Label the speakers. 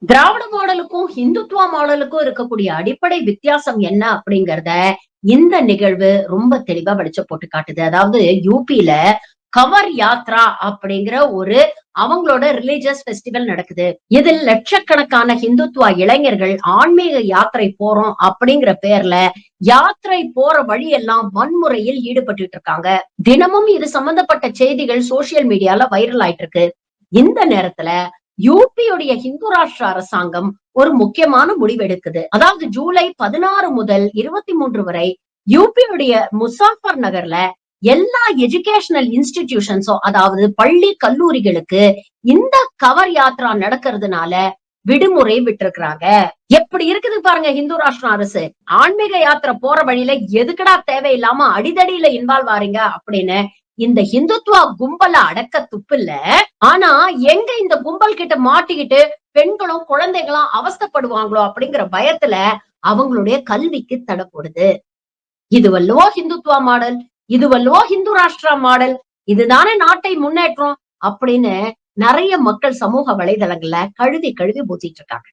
Speaker 1: திராவிட மாடலுக்கும் இந்துத்துவா மாடலுக்கும் இருக்கக்கூடிய அடிப்படை வித்தியாசம் என்ன அப்படிங்கறத இந்த நிகழ்வு ரொம்ப தெளிவா வெளிச்ச போட்டு காட்டுது. அதாவது யூபில கவர் யாத்ரா அப்படிங்கிற ஒரு அவங்களோட ரிலிஜியஸ் பெஸ்டிவல் நடக்குது. இதில் லட்சக்கணக்கான இந்துத்துவா இளைஞர்கள் ஆன்மீக யாத்திரை போறோம் அப்படிங்கிற பேர்ல யாத்திரை போற வழியெல்லாம் வன்முறையில் ஈடுபட்டு இருக்காங்க. தினமும் இது சம்பந்தப்பட்ட செய்திகள் சோசியல் மீடியால வைரல் ஆயிட்டு இருக்கு. இந்த நேரத்துல யூபியுடைய ஹிந்து ராஷ்டிர அரசாங்கம் ஒரு முக்கியமான முடிவு எடுக்குது. அதாவது ஜூலை 16 முதல் 23 வரை யூபியுடைய முசாஃபர் நகர்ல எல்லா எஜுகேஷனல் இன்ஸ்டிடியூஷன்ஸும் அதாவது பள்ளி கல்லூரிகளுக்கு இந்த கவர் யாத்ரா நடக்கிறதுனால விடுமுறை விட்டிருக்கிறாங்க. எப்படி இருக்குது பாருங்க ஹிந்து ராஷ்டிர அரசு. ஆன்மீக யாத்திரை போற வழியில எதுக்குடா தேவையில்லாம அடிதடியில இன்வால்வ் ஆறீங்க அப்படின்னு இந்த ஹிந்துத்துவா கும்பல அடக்க துப்பில்ல. ஆனா எங்க இந்த கும்பல் கிட்ட மாட்டிக்கிட்டு பெண்களும் குழந்தைகளும் அவஸ்தைப்படுவாங்களோ அப்படிங்கிற பயத்துல அவங்களுடைய கல்விக்கு தடை போடுது. இதுவல்லவோ ஹிந்துத்துவா மாடல், இதுவல்லவோ ஹிந்து ராஷ்டிரா மாடல், இதுதானே நாட்டை முன்னேற்றம் அப்படின்னு நிறைய மக்கள் சமூக வலைதளங்கள்ல கழுவி கழுவி ஊத்திட்டு இருக்காங்க.